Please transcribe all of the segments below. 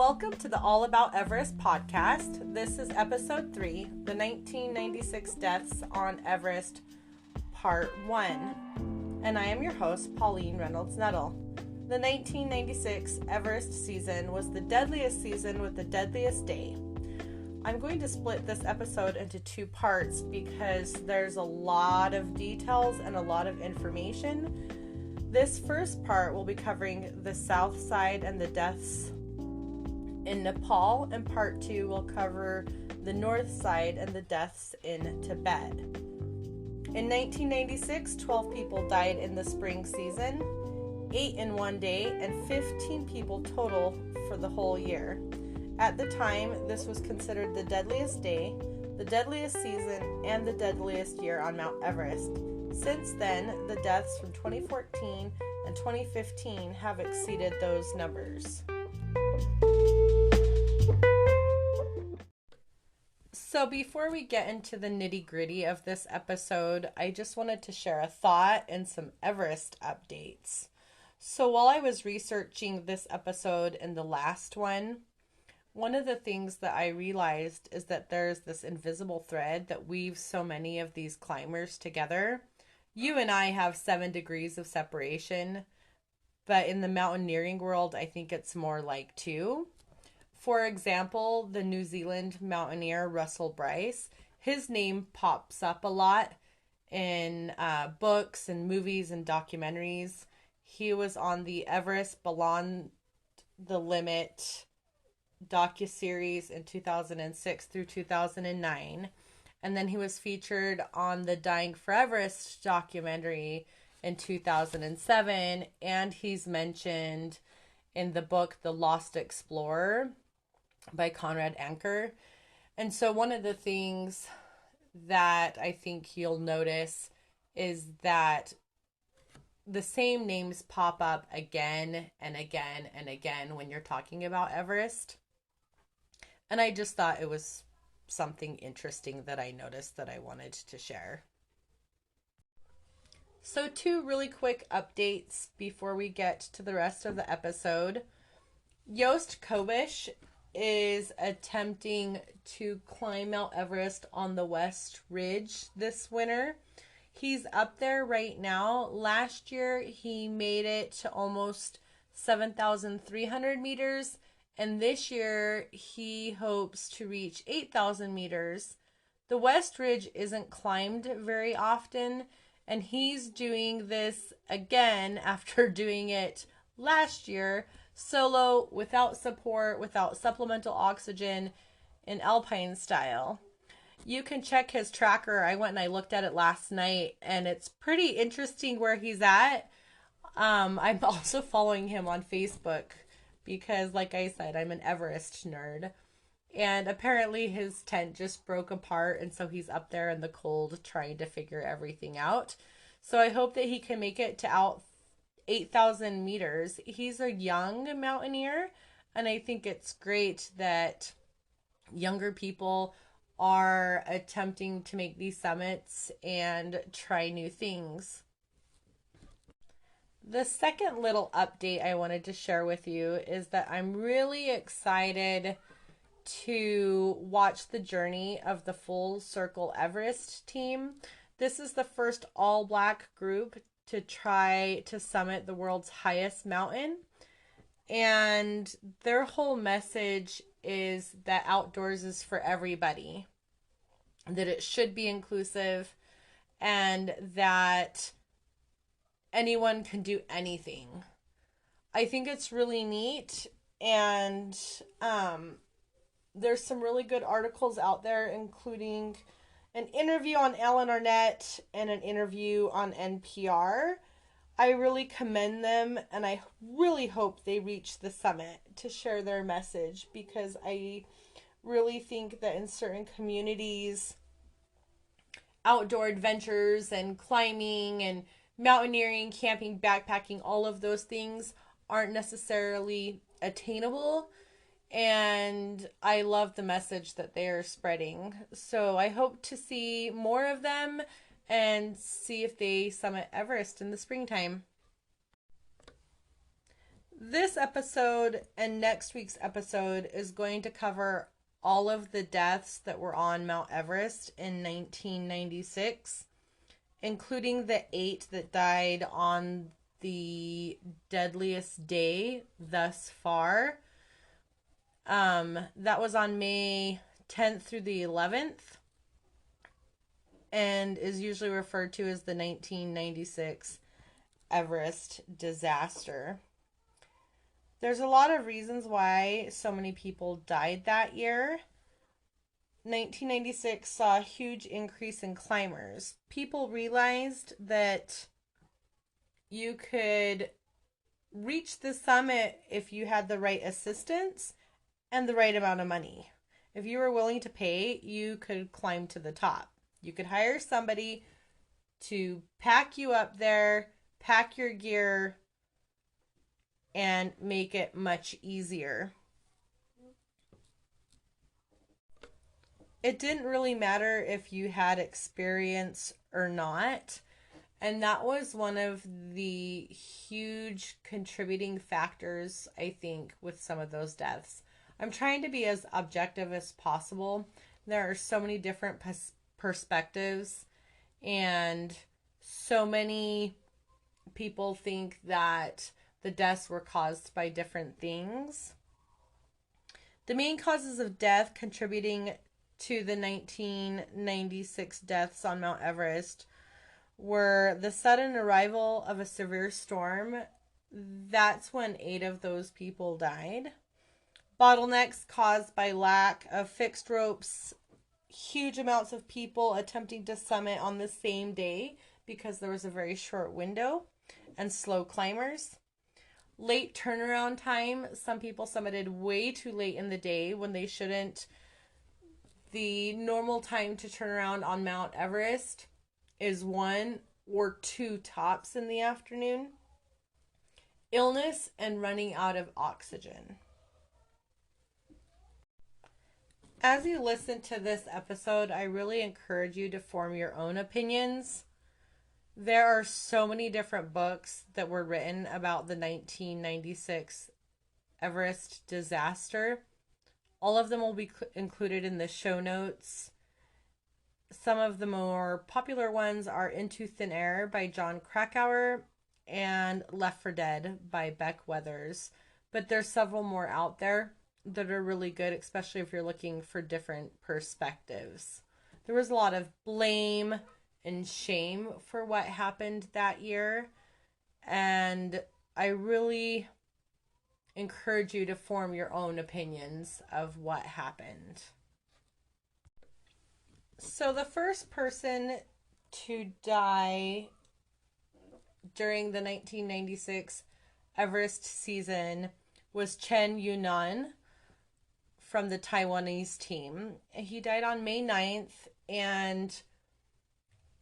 Welcome to the All About Everest podcast. This is episode 3, the 1996 deaths on Everest, part 1. And I am your host, Pauline Reynolds Nettle. The 1996 Everest season was the deadliest season with the deadliest day. I'm going to split this episode into 2 parts because there's a lot of details and a lot of information. This first part will be covering the south side and the deaths in Nepal, and part 2 will cover the north side and the deaths in Tibet. In 1996, 12 people died in the spring season, 8 in one day, and 15 people total for the whole year. At the time, this was considered the deadliest day, the deadliest season, and the deadliest year on Mount Everest. Since then, the deaths from 2014 and 2015 have exceeded those numbers. So before we get into the nitty-gritty of this episode, I just wanted to share a thought and some Everest updates. So while I was researching this episode and the last one of the things that I realized is that there's this invisible thread that weaves so many of these climbers together. You and I have 7 degrees of separation, but in the mountaineering world, I think it's more like 2. For example, the New Zealand mountaineer Russell Bryce, his name pops up a lot in books and movies and documentaries. He was on the Everest Beyond the Limit docuseries in 2006 through 2009. And then he was featured on the Dying for Everest documentary in 2007. And he's mentioned in the book The Lost Explorer by Conrad Anker. And so one of the things that I think you'll notice is that the same names pop up again and again and again when you're talking about Everest. And I just thought it was something interesting that I noticed that I wanted to share. So 2 really quick updates before we get to the rest of the episode. Joost Kobisch is attempting to climb Mount Everest on the West Ridge this winter. He's up there right now. Last year, he made it to almost 7,300 meters. And this year, he hopes to reach 8,000 meters. The West Ridge isn't climbed very often. And he's doing this again after doing it last year, solo, without support, without supplemental oxygen, in alpine style. You can check his tracker. I went and I looked at it last night, and it's pretty interesting where he's at. I'm also following him on Facebook because, like I said, I'm an Everest nerd. And apparently his tent just broke apart, and so he's up there in the cold trying to figure everything out. So I hope that he can make it to out 8,000 meters. He's a young mountaineer, and I think it's great that younger people are attempting to make these summits and try new things. The second little update I wanted to share with you is that I'm really excited to watch the journey of the Full Circle Everest team. This is the first all-black group to try to summit the world's highest mountain. And their whole message is that outdoors is for everybody, that it should be inclusive, and that anyone can do anything. I think it's really neat, and there's some really good articles out there, including an interview on Alan Arnett and an interview on NPR. I really commend them, and I really hope they reach the summit to share their message, because I really think that in certain communities, outdoor adventures and climbing and mountaineering, camping, backpacking, all of those things aren't necessarily attainable. And I love the message that they are spreading. So I hope to see more of them and see if they summit Everest in the springtime. This episode and next week's episode is going to cover all of the deaths that were on Mount Everest in 1996, including the 8 that died on the deadliest day thus far. That was on May 10th through the 11th and is usually referred to as the 1996 Everest Disaster. There's a lot of reasons why so many people died that year. 1996 saw a huge increase in climbers. People realized that you could reach the summit if you had the right assistance and the right amount of money. If you were willing to pay, you could climb to the top. You could hire somebody to pack you up there, pack your gear, and make it much easier. It didn't really matter if you had experience or not. And that was one of the huge contributing factors, I think, with some of those deaths. I'm trying to be as objective as possible. There are so many different perspectives, and so many people think that the deaths were caused by different things. The main causes of death contributing to the 1996 deaths on Mount Everest were the sudden arrival of a severe storm. That's when 8 of those people died. Bottlenecks caused by lack of fixed ropes, huge amounts of people attempting to summit on the same day because there was a very short window, and slow climbers. Late turnaround time. Some people summited way too late in the day when they shouldn't. The normal time to turn around on Mount Everest is 1 or 2 tops in the afternoon. Illness and running out of oxygen. As you listen to this episode, I really encourage you to form your own opinions. There are so many different books that were written about the 1996 Everest disaster. All of them will be included in the show notes. Some of the more popular ones are Into Thin Air by John Krakauer and Left for Dead by Beck Weathers. But there's several more out there that are really good, especially if you're looking for different perspectives. There was a lot of blame and shame for what happened that year, and I really encourage you to form your own opinions of what happened. So the first person to die during the 1996 Everest season was Chen Yunnan from the Taiwanese team. He died on May 9th, and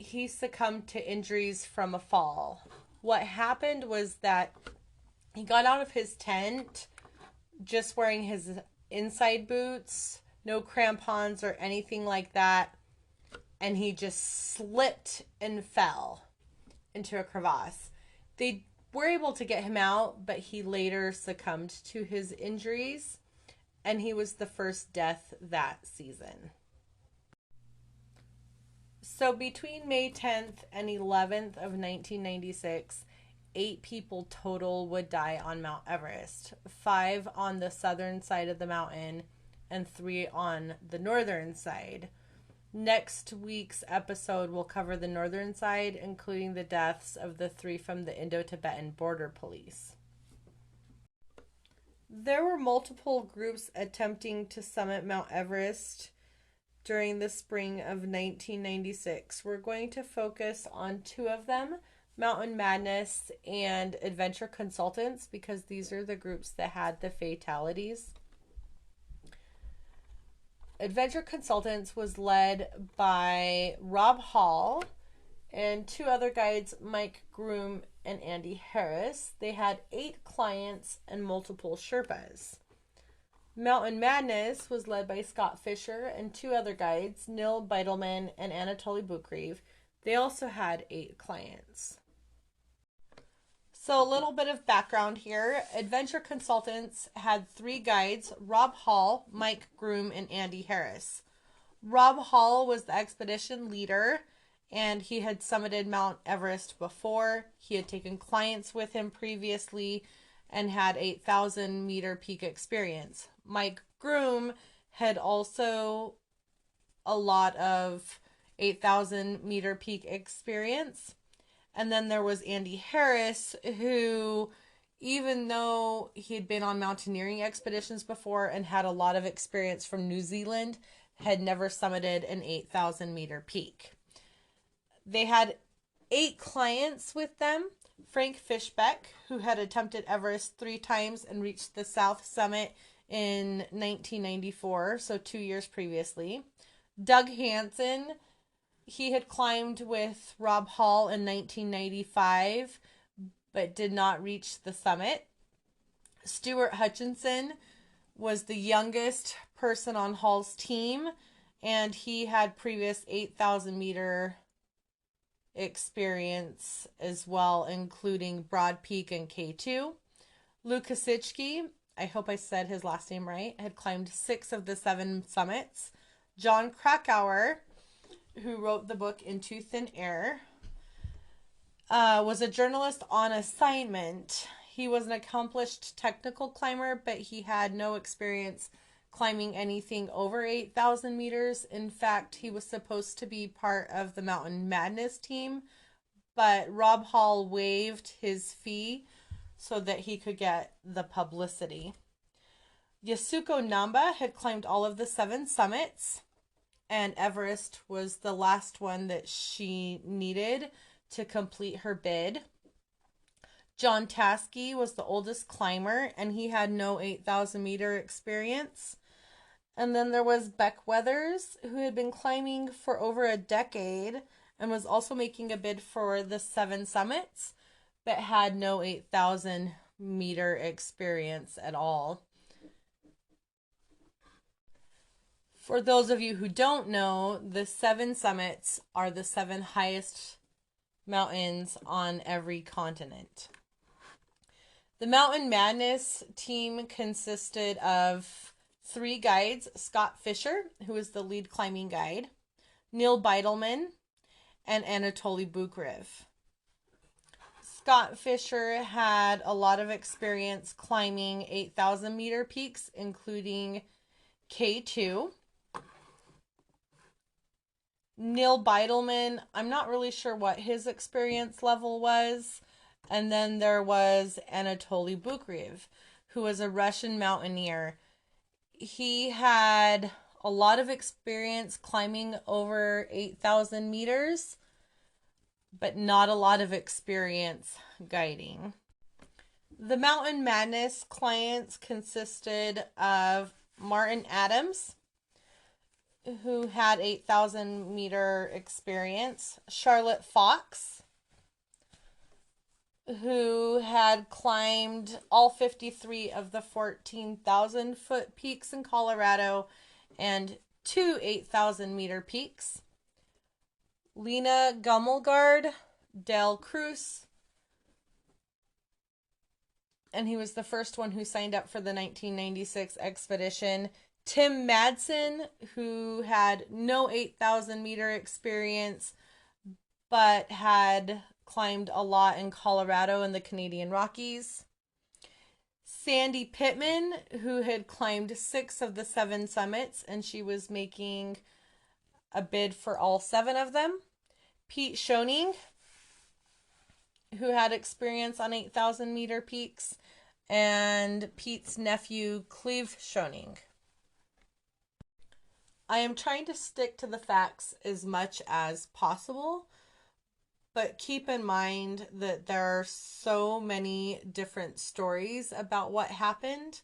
he succumbed to injuries from a fall. What happened was that he got out of his tent just wearing his inside boots, no crampons or anything like that, and he just slipped and fell into a crevasse. They were able to get him out, but he later succumbed to his injuries, and he was the first death that season. So between May 10th and 11th of 1996, 8 people total would die on Mount Everest. 5 on the southern side of the mountain and 3 on the northern side. Next week's episode will cover the northern side, including the deaths of the 3 from the Indo-Tibetan Border Police. There were multiple groups attempting to summit Mount Everest during the spring of 1996. We're going to focus on 2 of them, Mountain Madness and Adventure Consultants, because these are the groups that had the fatalities. Adventure Consultants was led by Rob Hall and 2 other guides, Mike Groom and Andy Harris. They had 8 clients and multiple Sherpas. Mountain Madness was led by Scott Fisher and 2 other guides, Neil Beitelman and Anatoly Bukreev. They also had 8 clients. So, a little bit of background here. Adventure Consultants had three guides: Rob Hall, Mike Groom, and Andy Harris. Rob Hall was the expedition leader, and he had summited Mount Everest before. He had taken clients with him previously and had 8,000-meter peak experience. Mike Groom had also a lot of 8,000-meter peak experience. And then there was Andy Harris, who, even though he had been on mountaineering expeditions before and had a lot of experience from New Zealand, had never summited an 8,000-meter peak. They had 8 clients with them. Frank Fishbeck, who had attempted Everest 3 times and reached the South Summit in 1994, so 2 years previously. Doug Hansen, he had climbed with Rob Hall in 1995, but did not reach the summit. Stuart Hutchinson was the youngest person on Hall's team, and he had previous 8,000-meter experience as well, including Broad Peak and K2. Lou Kosicki, I hope I said his last name right, had climbed 6 of the 7 summits. John Krakauer, who wrote the book Into Thin Air, was a journalist on assignment. He was an accomplished technical climber, but he had no experience climbing anything over 8,000 meters. In fact, he was supposed to be part of the Mountain Madness team, but Rob Hall waived his fee so that he could get the publicity. Yasuko Namba had climbed all of the 7 summits, and Everest was the last one that she needed to complete her bid. John Taskey was the oldest climber, and he had no 8,000-meter experience. And then there was Beck Weathers, who had been climbing for over a decade and was also making a bid for the 7 summits, but had no 8,000-meter experience at all. For those of you who don't know, the 7 summits are the 7 highest mountains on every continent. The Mountain Madness team consisted of 3 guides: Scott Fisher, who was the lead climbing guide, Neil Beidelman, and Anatoly Bukrev. Scott Fisher had a lot of experience climbing 8,000-meter peaks, including K2. Neil Beidelman, I'm not really sure what his experience level was. And then there was Anatoly Bukrev, who was a Russian mountaineer. He had a lot of experience climbing over 8,000 meters, but not a lot of experience guiding. The Mountain Madness clients consisted of Martin Adams, who had 8,000-meter experience, Charlotte Fox, who had climbed all 53 of the 14,000-foot peaks in Colorado and 2 8,000-meter peaks, Lena Gummelgard, Dale Cruz, and he was the first one who signed up for the 1996 expedition. Tim Madsen, who had no 8,000-meter experience, but had climbed a lot in Colorado and the Canadian Rockies. Sandy Pittman, who had climbed 6 of the 7 summits, and she was making a bid for all 7 of them. Pete Schoening, who had experience on 8,000-meter peaks, and Pete's nephew, Cleve Schoening. I am trying to stick to the facts as much as possible, but keep in mind that there are so many different stories about what happened.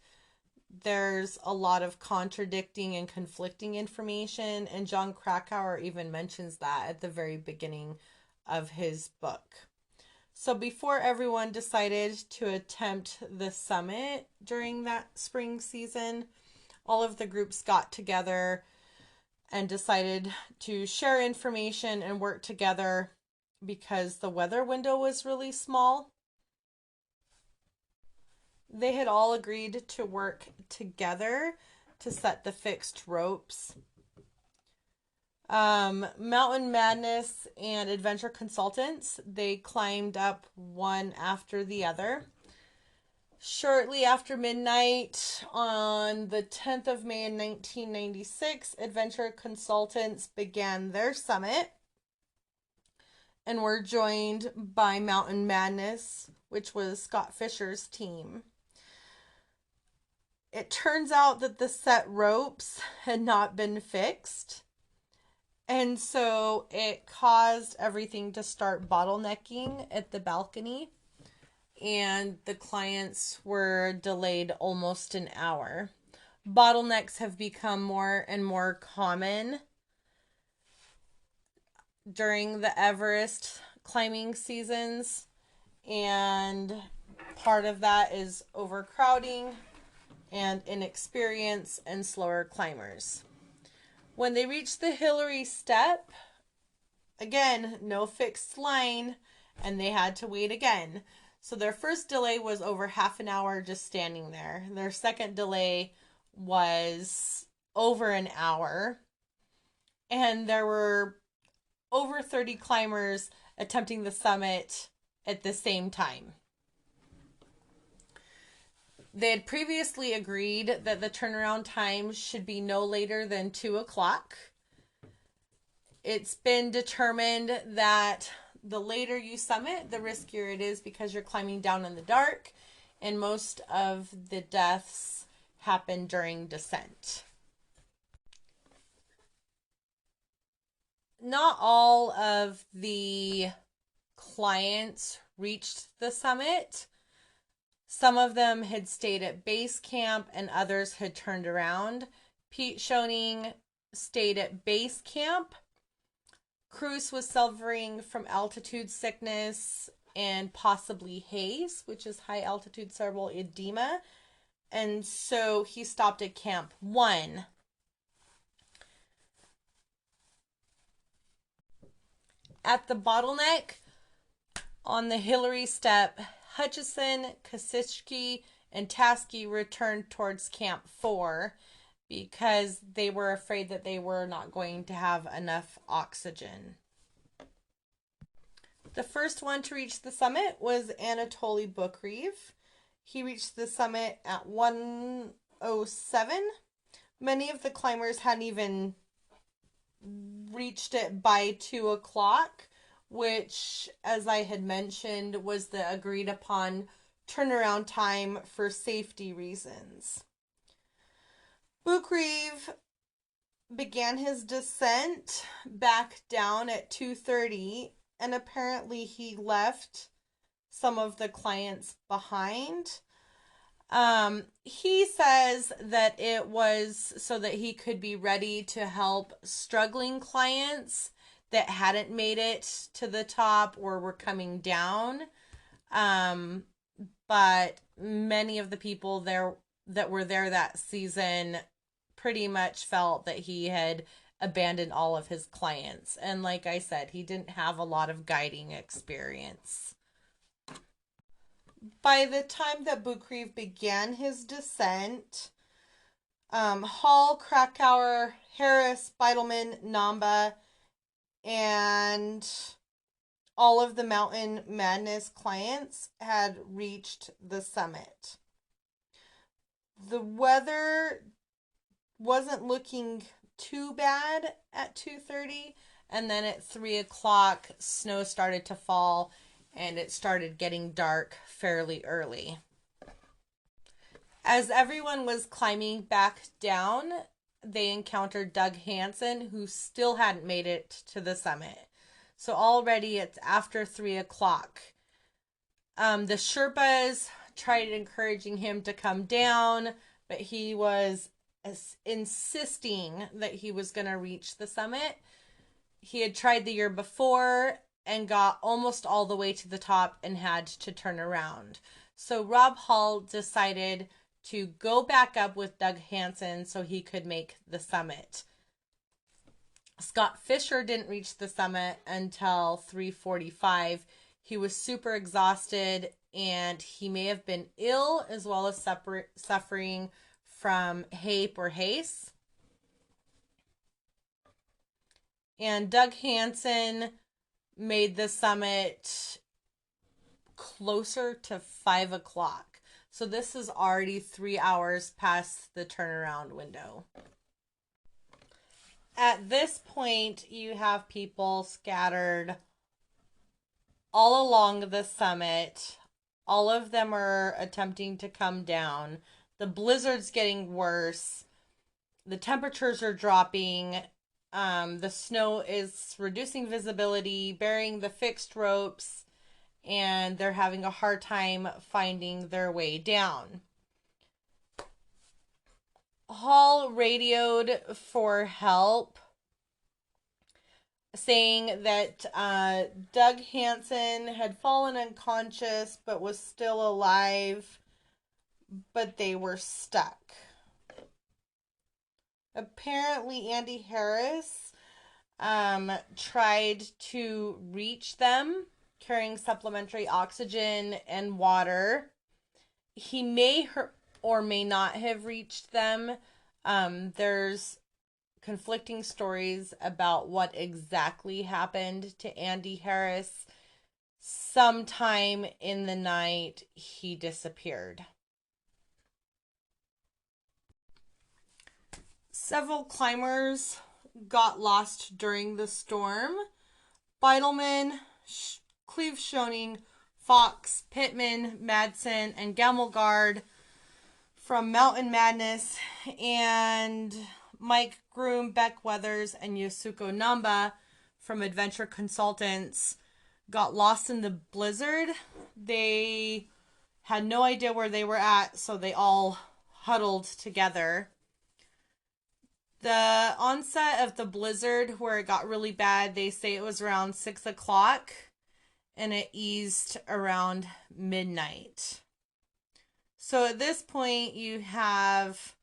There's a lot of contradicting and conflicting information, and John Krakauer even mentions that at the very beginning of his book. So before everyone decided to attempt the summit during that spring season, all of the groups got together and decided to share information and work together because the weather window was really small. They had all agreed to work together to set the fixed ropes. Mountain Madness and Adventure Consultants, they climbed up one after the other. Shortly after midnight on the 10th of May in 1996, Adventure Consultants began their summit and were joined by Mountain Madness, which was Scott Fisher's team. It turns out that the set ropes had not been fixed, and so it caused everything to start bottlenecking at the balcony, and the clients were delayed almost an hour. Bottlenecks have become more and more common during the Everest climbing seasons, and part of that is overcrowding and inexperience and slower climbers. When they reached the Hillary step, again, no fixed line, and they had to wait again. So their first delay was over half an hour just standing there. Their second delay was over an hour, and there were over 30 climbers attempting the summit at the same time. They had previously agreed that the turnaround time should be no later than 2 o'clock. It's been determined that the later you summit, the riskier it is because you're climbing down in the dark, and most of the deaths happen during descent. Not all of the clients reached the summit. Some of them had stayed at base camp and others had turned around. Pete Schoening stayed at base camp. Cruz was suffering from altitude sickness and possibly haze, which is high altitude cerebral edema. And so he stopped at Camp 1. At the bottleneck on the Hillary step, Hutchison, Kosicki, and Taskey returned towards Camp 4 because they were afraid that they were not going to have enough oxygen. The first one to reach the summit was Anatoly Bukreev. He reached the summit at 1:07. Many of the climbers hadn't even reached it by 2 o'clock, which, as I had mentioned, was the agreed upon turnaround time for safety reasons. Bukreev began his descent back down at 2:30, and apparently he left some of the clients behind. He says that it was so that he could be ready to help struggling clients that hadn't made it to the top or were coming down. But many of the people there that were there that season pretty much felt that he had abandoned all of his clients. And like I said, he didn't have a lot of guiding experience. By the time that Bukreev began his descent, Hall, Krakauer, Harris, Beitelman, Namba, and all of the Mountain Madness clients had reached the summit. The weather wasn't looking too bad at 2:30, and then at 3 o'clock, snow started to fall, and it started getting dark fairly early. As everyone was climbing back down, they encountered Doug Hansen, who still hadn't made it to the summit. So already it's after 3 o'clock. The Sherpas tried encouraging him to come down, but he was insisting that he was going to reach the summit. He had tried the year before and got almost all the way to the top and had to turn around. So Rob Hall decided to go back up with Doug Hansen so he could make the summit. Scott Fisher didn't reach the summit until 3:45. He was super exhausted, and he may have been ill as well as suffering from HAPE or HACE. And Doug Hansen made the summit closer to 5 o'clock. So this is already 3 hours past the turnaround window. At this point, you have people scattered all along the summit. All of them are attempting to come down. The blizzard's getting worse. The temperatures are dropping. The snow is reducing visibility, burying the fixed ropes, and they're having a hard time finding their way down. Hall radioed for help, saying that Doug Hansen had fallen unconscious but was still alive, but they were stuck. Apparently, Andy Harris tried to reach them carrying supplementary oxygen and water. He may or may not have reached them. There's conflicting stories about what exactly happened to Andy Harris. Sometime in the night, he disappeared. Several climbers got lost during the storm. Beidelman, Cleve Schoening, Fox, Pittman, Madsen, and Gamelgard from Mountain Madness, and Mike Groom, Beck Weathers, and Yosuko Namba from Adventure Consultants got lost in the blizzard. They had no idea where they were at, so they all huddled together. The onset of the blizzard, where it got really bad, they say it was around 6 o'clock, and it eased around midnight. So at this point, you have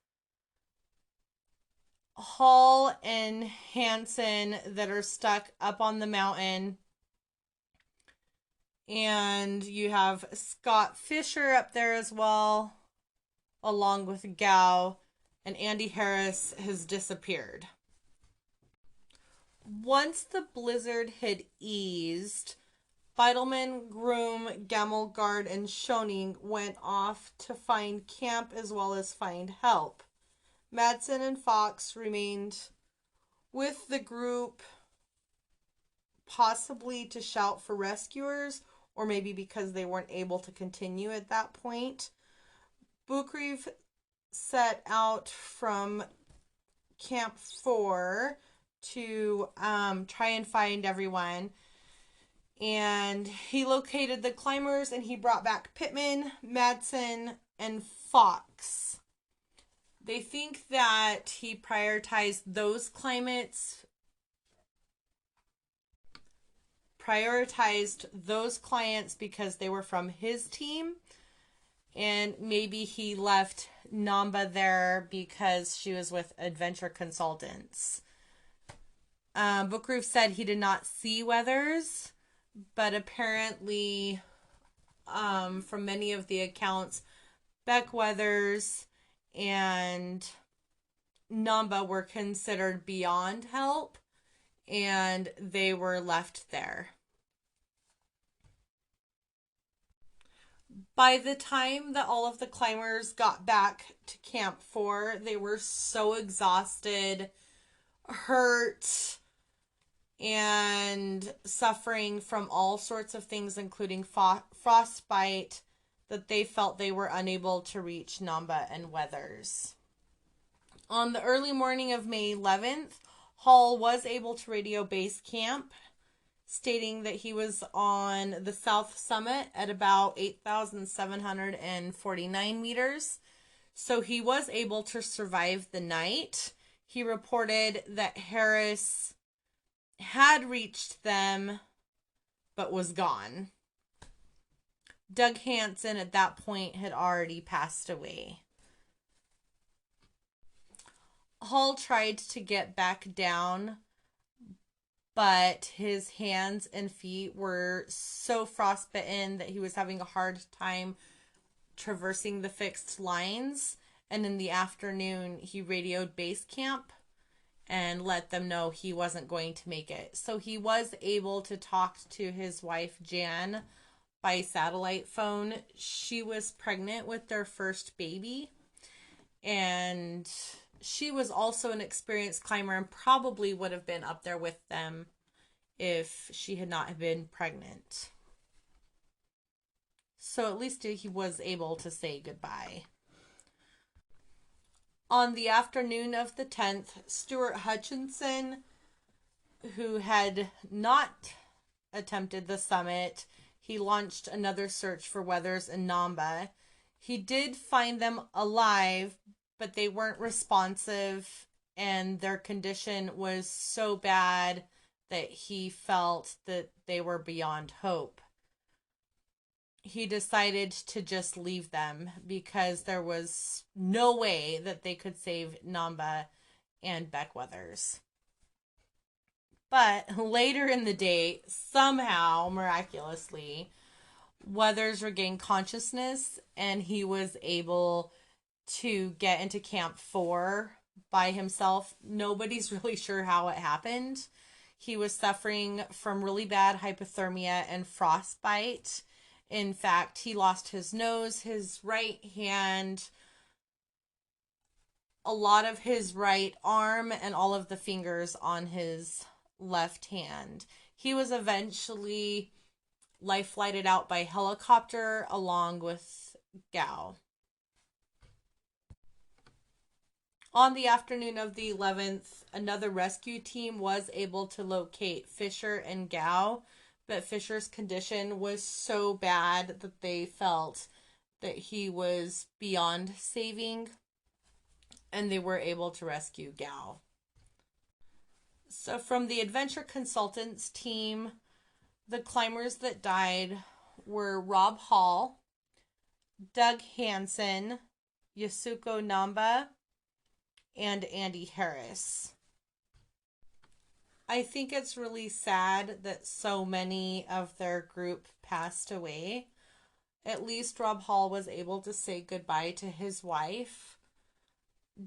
Hall and Hansen that are stuck up on the mountain. And you have Scott Fisher up there as well, along with Gow. And Andy Harris has disappeared. Once the blizzard had eased, Beidelman, Groom, Gamelgard, and Schoening went off to find camp as well as find help. Madsen and Fox remained with the group, possibly to shout for rescuers, or maybe because they weren't able to continue at that point. Bookreeve set out from Camp 4 to try and find everyone. And he located the climbers, and he brought back Pittman, Madsen, and Fox. They think that he prioritized those clients because they were from his team. And maybe he left Namba there because she was with Adventure Consultants. Bookreeve said he did not see Weathers, but apparently, from many of the accounts, Beck Weathers and Namba were considered beyond help, and they were left there. By the time that all of the climbers got back to Camp 4, they were so exhausted, hurt, and suffering from all sorts of things, including frostbite, that they felt they were unable to reach Namba and Weathers. On the early morning of May 11th, Hall was able to radio base camp, stating that he was on the south summit at about 8,749 meters. So he was able to survive the night. He reported that Harris had reached them, but was gone. Doug Hansen at that point had already passed away. Hall tried to get back down, but his hands and feet were so frostbitten that he was having a hard time traversing the fixed lines. And in the afternoon, he radioed base camp and let them know he wasn't going to make it. So he was able to talk to his wife, Jan, by satellite phone. She was pregnant with their first baby, and she was also an experienced climber and probably would have been up there with them if she had not been pregnant. So at least he was able to say goodbye. On the afternoon of the 10th, Stuart Hutchinson, who had not attempted the summit, he launched another search for Weathers and Namba. He did find them alive, but they weren't responsive, and their condition was so bad that he felt that they were beyond hope. He decided to just leave them because there was no way that they could save Namba and Beck Weathers. But later in the day, somehow, miraculously, Weathers regained consciousness and he was able to get into Camp 4 by himself. Nobody's really sure how it happened. He was suffering from really bad hypothermia and frostbite. In fact, he lost his nose, his right hand, a lot of his right arm, and all of the fingers on his left hand. He was eventually life flighted out by helicopter along with Gao. On the afternoon of the 11th, another rescue team was able to locate Fisher and Gao, but Fisher's condition was so bad that they felt that he was beyond saving, and they were able to rescue Gao. So from the Adventure Consultants team, the climbers that died were Rob Hall, Doug Hansen, Yasuko Namba, and Andy Harris. I think it's really sad that so many of their group passed away. At least Rob Hall was able to say goodbye to his wife.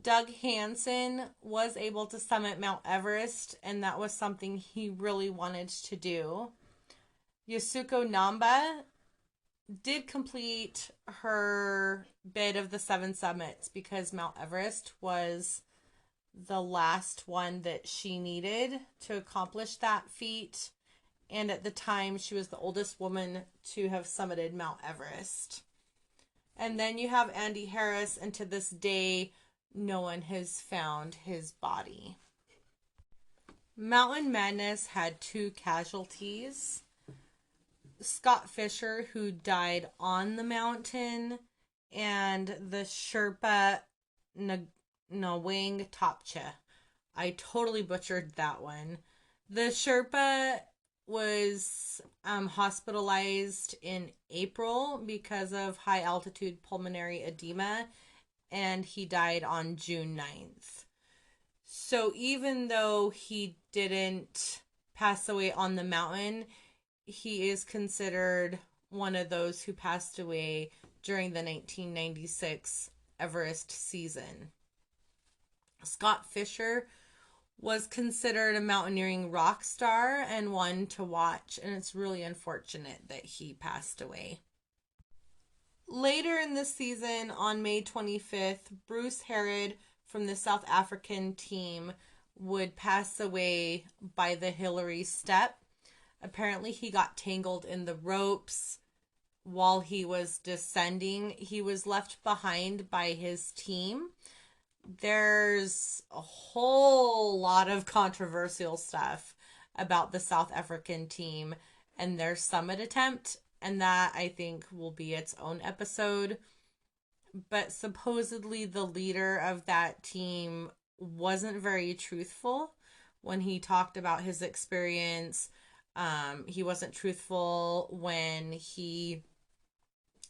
Doug Hansen was able to summit Mount Everest, and that was something he really wanted to do. Yasuko Namba did complete her bid of the 7 summits because Mount Everest was the last one that she needed to accomplish that feat. And at the time, she was the oldest woman to have summited Mount Everest. And then you have Andy Harris, and to this day, no one has found his body. Mountain Madness had 2 casualties. Scott Fisher, who died on the mountain, and the Sherpa Nawang Topcha. I totally butchered that one. The Sherpa was hospitalized in April because of high altitude pulmonary edema, and he died on June 9th. So even though he didn't pass away on the mountain, he is considered one of those who passed away during the 1996 Everest season. Scott Fisher was considered a mountaineering rock star and one to watch, and it's really unfortunate that he passed away. Later in the season, on May 25th, Bruce Harrod from the South African team would pass away by the Hillary Step. Apparently, he got tangled in the ropes while he was descending. He was left behind by his team. There's a whole lot of controversial stuff about the South African team and their summit attempt, and that I think will be its own episode. But supposedly the leader of that team wasn't very truthful when he talked about his experience. He wasn't truthful when he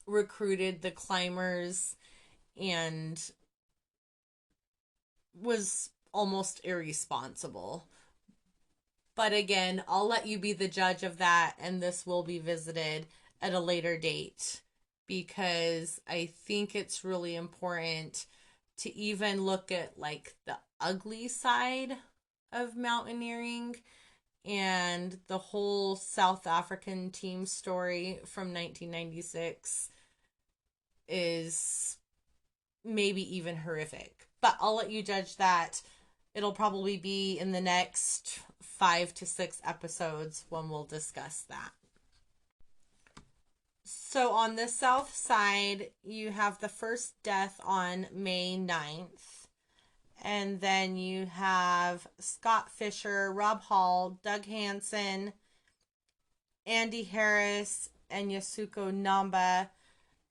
recruited the climbers and was almost irresponsible. But again, I'll let you be the judge of that, and this will be visited at a later date because I think it's really important to even look at like the ugly side of mountaineering and the whole South African team story from 1996 is maybe even horrific. But I'll let you judge that. It'll probably be in the next 5 to 6 episodes when we'll discuss that. So on the south side, you have the first death on May 9th. And then you have Scott Fisher, Rob Hall, Doug Hansen, Andy Harris, and Yasuko Namba,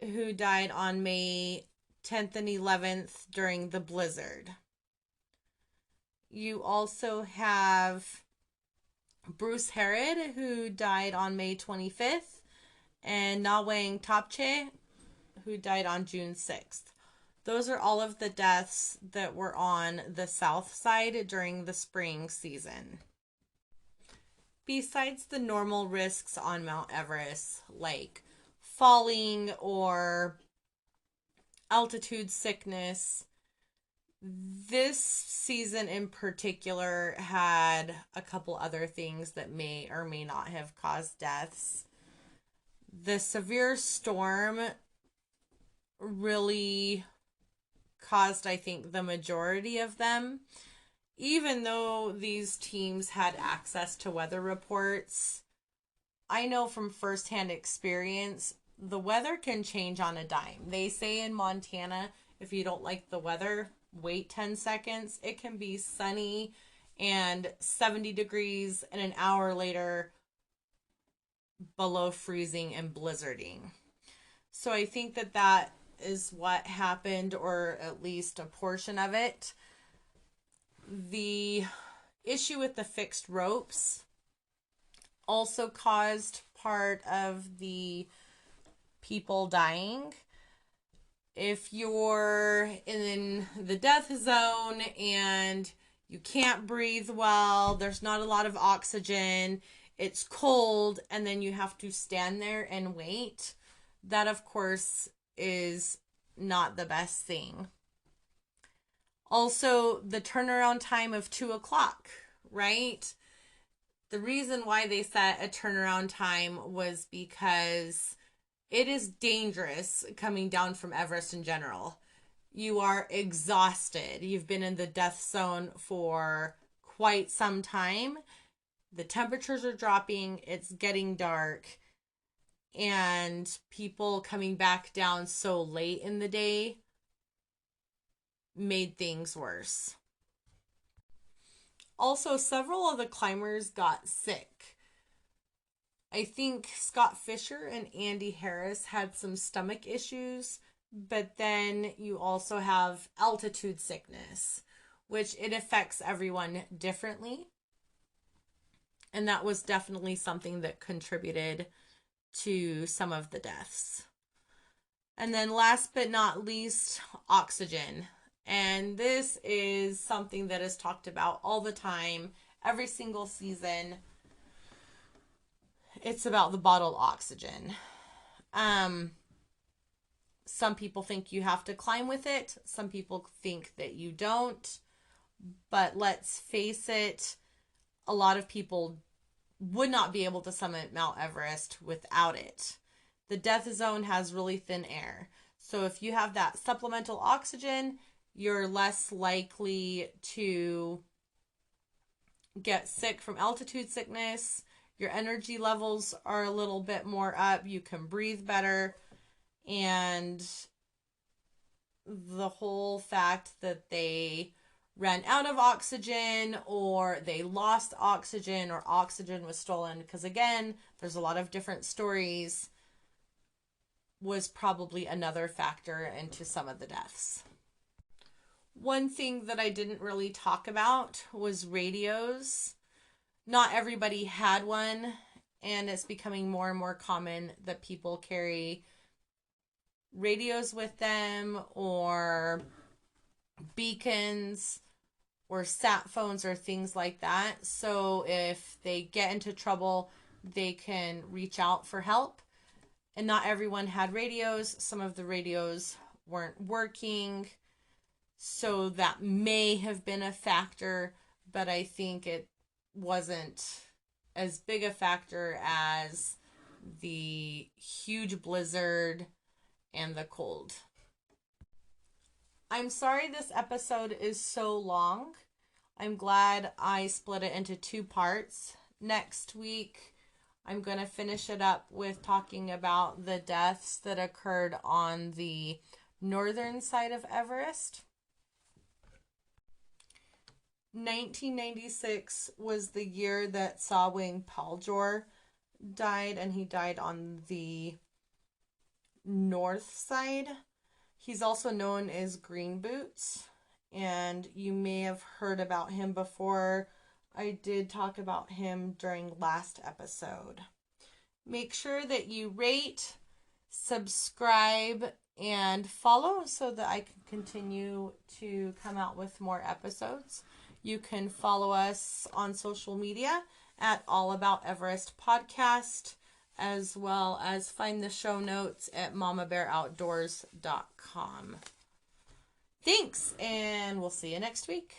who died on May 10th and 11th during the blizzard. You also have Bruce Harrod, who died on May 25th, and Nawang Topche, who died on June 6th. Those are all of the deaths that were on the south side during the spring season. Besides the normal risks on Mount Everest, like falling or altitude sickness, this season in particular had a couple other things that may or may not have caused deaths. The severe storm really caused, I think, the majority of them. Even though these teams had access to weather reports, I know from firsthand experience, the weather can change on a dime. They say in Montana, if you don't like the weather, wait 10 seconds. It can be sunny and 70 degrees, and an hour later, below freezing and blizzarding. So I think that is what happened, or at least a portion of it. The issue with the fixed ropes also caused part of the people dying. If you're in the death zone and you can't breathe well, there's not a lot of oxygen, it's cold, and then you have to stand there and wait, that of course is not the best thing. Also, the turnaround time of 2 o'clock, right? The reason why they set a turnaround time was because it is dangerous coming down from Everest in general. You are exhausted. You've been in the death zone for quite some time. The temperatures are dropping. It's getting dark. And people coming back down so late in the day made things worse. Also, several of the climbers got sick. I think Scott Fisher and Andy Harris had some stomach issues, but then you also have altitude sickness, which it affects everyone differently. And that was definitely something that contributed to some of the deaths. And then last but not least, oxygen. And this is something that is talked about all the time, every single season. It's about the bottled oxygen. Some people think you have to climb with it. Some people think that you don't. But let's face it, a lot of people would not be able to summit Mount Everest without it. The death zone has really thin air. So if you have that supplemental oxygen, you're less likely to get sick from altitude sickness. Your energy levels are a little bit more up. You can breathe better. And the whole fact that they ran out of oxygen or they lost oxygen or oxygen was stolen, because again, there's a lot of different stories, was probably another factor into some of the deaths. One thing that I didn't really talk about was radios. Not everybody had one, and it's becoming more and more common that people carry radios with them or beacons or sat phones or things like that. So if they get into trouble, they can reach out for help. And not everyone had radios. Some of the radios weren't working. So that may have been a factor, but I think it wasn't as big a factor as the huge blizzard and the cold. I'm sorry this episode is so long. I'm glad I split it into two parts. Next week, I'm going to finish it up with talking about the deaths that occurred on the northern side of Everest. 1996 was the year that Sawing Paljor died, and he died on the north side. He's also known as Green Boots, and you may have heard about him before. I did talk about him during last episode. Make sure that you rate, subscribe, and follow so that I can continue to come out with more episodes. You can follow us on social media at All About Everest Podcast, as well as find the show notes at mamabearoutdoors.com. Thanks, and we'll see you next week.